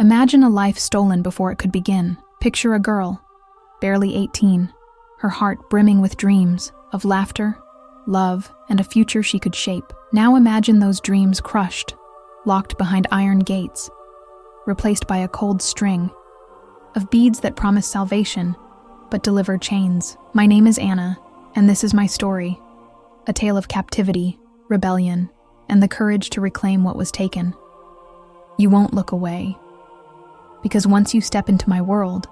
Imagine a life stolen before it could begin. Picture a girl, barely 18, her heart brimming with dreams of laughter, love, and a future she could shape. Now imagine those dreams crushed, locked behind iron gates, replaced by a cold string of beads that promise salvation but deliver chains. My name is Anna, and this is my story, a tale of captivity, rebellion, and the courage to reclaim what was taken. You won't look away, because once you step into my world,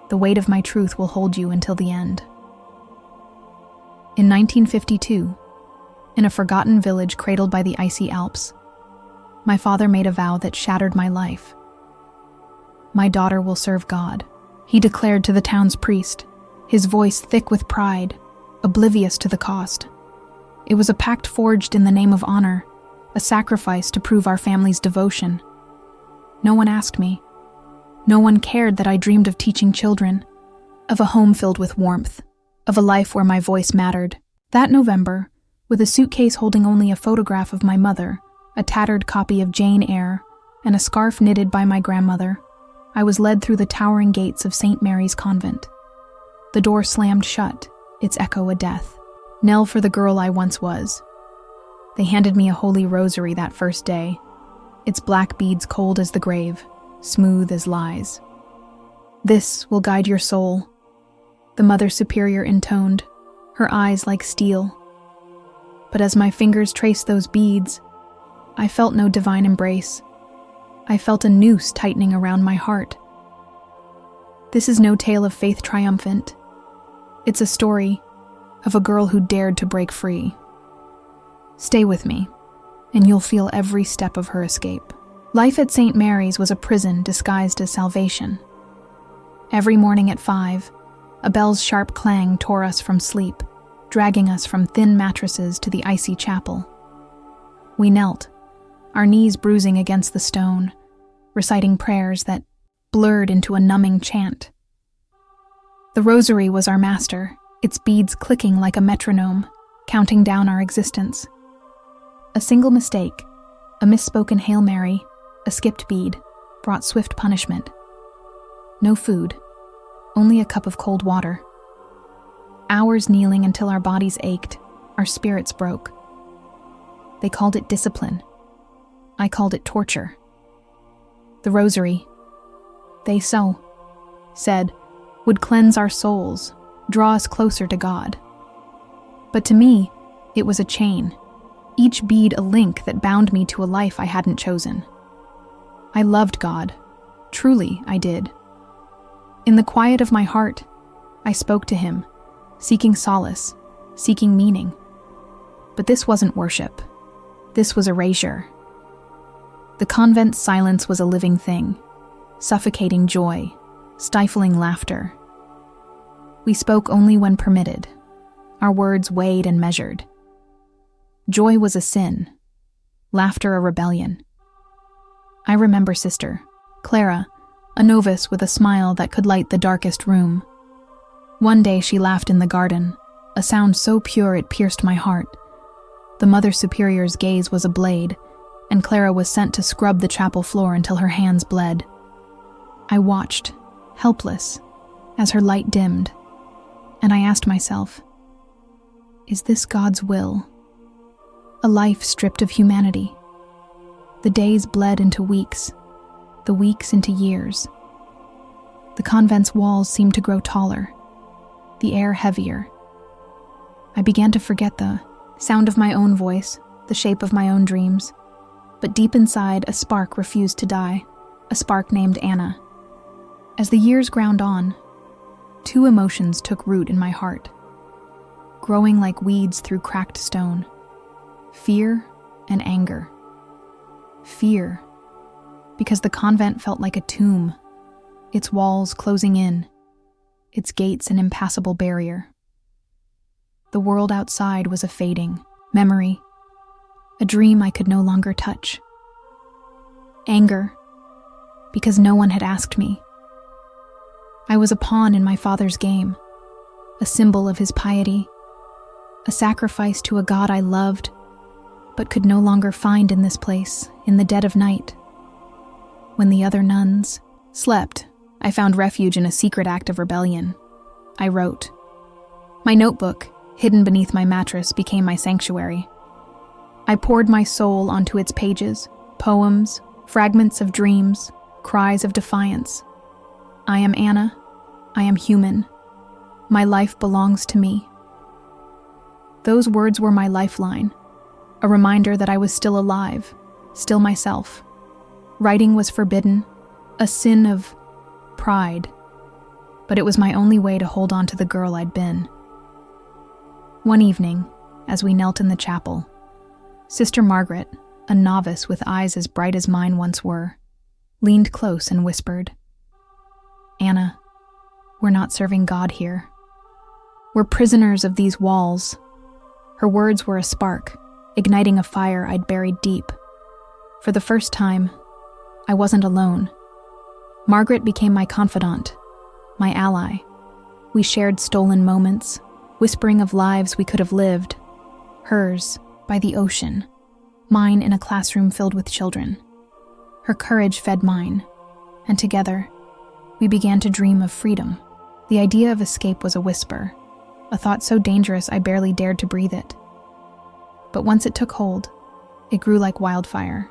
the weight of my truth will hold you until the end. In 1952, in a forgotten village cradled by the icy Alps, my father made a vow that shattered my life. My daughter will serve God, he declared to the town's priest, his voice thick with pride, oblivious to the cost. It was a pact forged in the name of honor, a sacrifice to prove our family's devotion. No one asked me. No one cared that I dreamed of teaching children, of a home filled with warmth, of a life where my voice mattered. That November, with a suitcase holding only a photograph of my mother, a tattered copy of Jane Eyre, and a scarf knitted by my grandmother, I was led through the towering gates of St. Mary's Convent. The door slammed shut, its echo a death. Knell for the girl I once was. They handed me a Holy Rosary that first day, its black beads cold as the grave, smooth as lies. "This will guide your soul," the Mother Superior intoned, her eyes like steel. But as my fingers traced those beads, I felt no divine embrace. I felt a noose tightening around my heart. This is no tale of faith triumphant. It's a story of a girl who dared to break free. Stay with me, and you'll feel every step of her escape. Life at St. Mary's was a prison disguised as salvation. Every morning at 5, a bell's sharp clang tore us from sleep, dragging us from thin mattresses to the icy chapel. We knelt, our knees bruising against the stone, reciting prayers that blurred into a numbing chant. The rosary was our master, its beads clicking like a metronome, counting down our existence. A single mistake, a misspoken Hail Mary, a skipped bead, brought swift punishment. No food, only a cup of cold water. Hours kneeling until our bodies ached, our spirits broke. They called it discipline. I called it torture. The rosary, they said, would cleanse our souls, draw us closer to God. But to me, it was a chain, each bead a link that bound me to a life I hadn't chosen. I loved God. Truly, I did. In the quiet of my heart, I spoke to him, seeking solace, seeking meaning. But this wasn't worship. This was erasure. The convent's silence was a living thing, suffocating joy, stifling laughter. We spoke only when permitted, our words weighed and measured. Joy was a sin, laughter a rebellion. I remember Sister Clara, a novice with a smile that could light the darkest room. One day she laughed in the garden, a sound so pure it pierced my heart. The Mother Superior's gaze was a blade, and Clara was sent to scrub the chapel floor until her hands bled. I watched, helpless, as her light dimmed, and I asked myself, is this God's will? A life stripped of humanity. The days bled into weeks, the weeks into years. The convent's walls seemed to grow taller, the air heavier. I began to forget the sound of my own voice, the shape of my own dreams. But deep inside, a spark refused to die, a spark named Anna. As the years ground on, two emotions took root in my heart, growing like weeds through cracked stone: fear and anger. Fear, because the convent felt like a tomb, its walls closing in, its gates an impassable barrier. The world outside was a fading memory, a dream I could no longer touch. Anger, because no one had asked me. I was a pawn in my father's game, a symbol of his piety, a sacrifice to a God I loved, but could no longer find in this place, in the dead of night. When the other nuns slept, I found refuge in a secret act of rebellion. I wrote. My notebook, hidden beneath my mattress, became my sanctuary. I poured my soul onto its pages, poems, fragments of dreams, cries of defiance. I am Anna. I am human. My life belongs to me. Those words were my lifeline, a reminder that I was still alive, still myself. Writing was forbidden, a sin of pride, but it was my only way to hold on to the girl I'd been. One evening, as we knelt in the chapel, Sister Margaret, a novice with eyes as bright as mine once were, leaned close and whispered, "Anna, we're not serving God here. We're prisoners of these walls." Her words were a spark, igniting a fire I'd buried deep. For the first time, I wasn't alone. Margaret became my confidant, my ally. We shared stolen moments, whispering of lives we could have lived. Hers by the ocean, mine in a classroom filled with children. Her courage fed mine, and together, we began to dream of freedom. The idea of escape was a whisper, a thought so dangerous I barely dared to breathe it. But once it took hold, it grew like wildfire,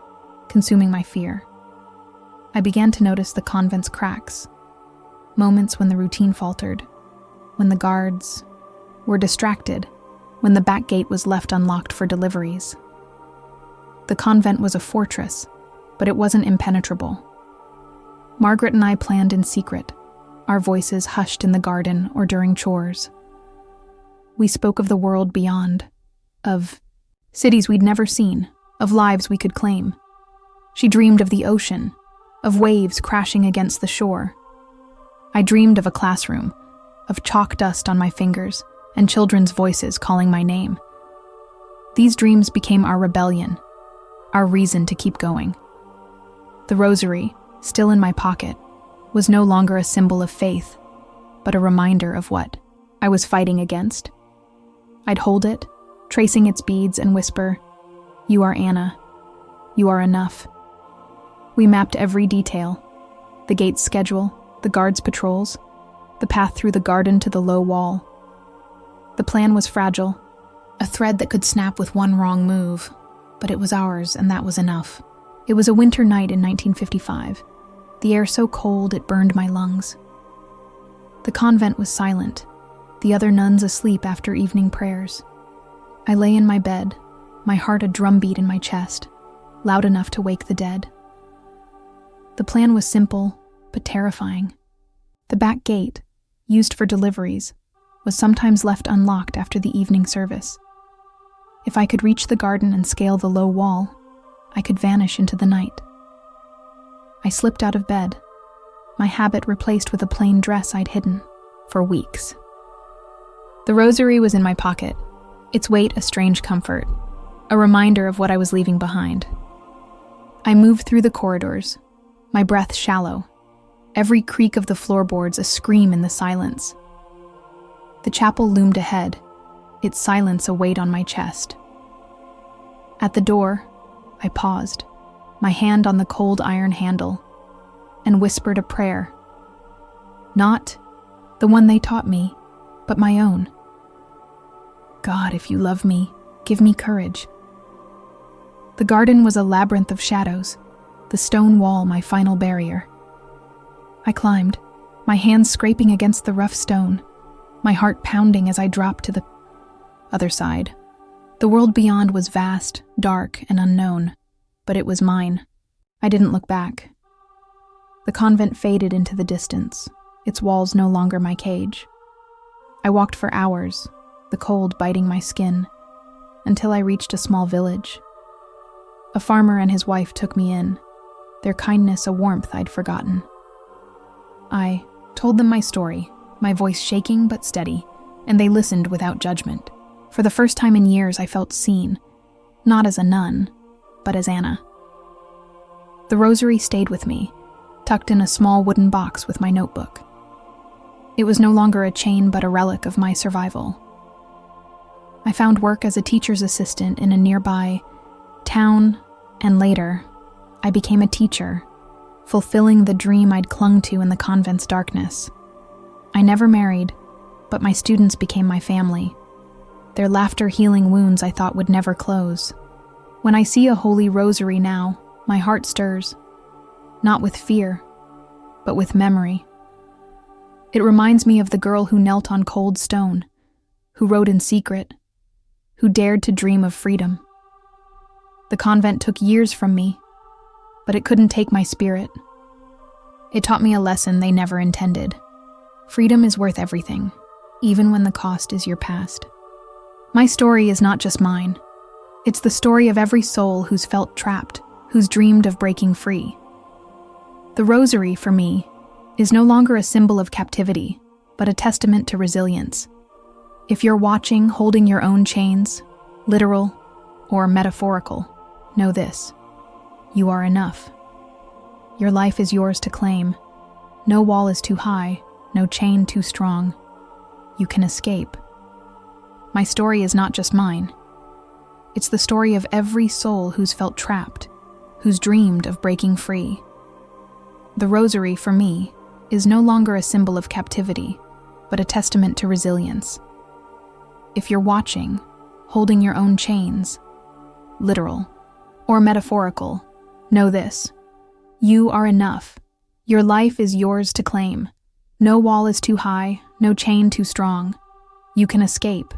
consuming my fear. I began to notice the convent's cracks, moments when the routine faltered, when the guards were distracted, when the back gate was left unlocked for deliveries. The convent was a fortress, but it wasn't impenetrable. Margaret and I planned in secret, our voices hushed in the garden or during chores. We spoke of the world beyond, of cities we'd never seen, of lives we could claim. She dreamed of the ocean, of waves crashing against the shore. I dreamed of a classroom, of chalk dust on my fingers and children's voices calling my name. These dreams became our rebellion, our reason to keep going. The rosary, still in my pocket, was no longer a symbol of faith, but a reminder of what I was fighting against. I'd hold it, tracing its beads, and whisper, "You are Anna. You are enough." We mapped every detail, the gate's schedule, the guards' patrols, the path through the garden to the low wall. The plan was fragile, a thread that could snap with one wrong move, but it was ours, and that was enough. It was a winter night in 1955, the air so cold it burned my lungs. The convent was silent, the other nuns asleep after evening prayers. I lay in my bed, my heart a drumbeat in my chest, loud enough to wake the dead. The plan was simple, but terrifying. The back gate, used for deliveries, was sometimes left unlocked after the evening service. If I could reach the garden and scale the low wall, I could vanish into the night. I slipped out of bed, my habit replaced with a plain dress I'd hidden for weeks. The rosary was in my pocket, its weight a strange comfort, a reminder of what I was leaving behind. I moved through the corridors, my breath shallow, every creak of the floorboards a scream in the silence. The chapel loomed ahead, its silence a weight on my chest. At the door, I paused, my hand on the cold iron handle, and whispered a prayer. Not the one they taught me, but my own. God, if you love me, give me courage. The garden was a labyrinth of shadows, the stone wall my final barrier. I climbed, my hands scraping against the rough stone, my heart pounding as I dropped to the other side. The world beyond was vast, dark, and unknown, but it was mine. I didn't look back. The convent faded into the distance, its walls no longer my cage. I walked for hours, the cold biting my skin, until I reached a small village. A farmer and his wife took me in, their kindness a warmth I'd forgotten. I told them my story, my voice shaking but steady, and they listened without judgment. For the first time in years, I felt seen, not as a nun, but as Anna. The rosary stayed with me, tucked in a small wooden box with my notebook. It was no longer a chain but a relic of my survival. I found work as a teacher's assistant in a nearby town, and later, I became a teacher, fulfilling the dream I'd clung to in the convent's darkness. I never married, but my students became my family, their laughter healing wounds I thought would never close. When I see a Holy Rosary now, my heart stirs, not with fear, but with memory. It reminds me of the girl who knelt on cold stone, who wrote in secret, who dared to dream of freedom. The convent took years from me, but it couldn't take my spirit. It taught me a lesson they never intended. Freedom is worth everything, even when the cost is your past. My story is not just mine. It's the story of every soul who's felt trapped, who's dreamed of breaking free. The Rosary, for me, is no longer a symbol of captivity, but a testament to resilience. If you're watching, holding your own chains, literal or metaphorical, know this: you are enough. Your life is yours to claim. No wall is too high, no chain too strong. You can escape. My story is not just mine. It's the story of every soul who's felt trapped, who's dreamed of breaking free. The Rosary, for me, is no longer a symbol of captivity, but a testament to resilience. If you're watching, holding your own chains, literal or metaphorical, know this: you are enough. Your life is yours to claim. No wall is too high, no chain too strong. You can escape.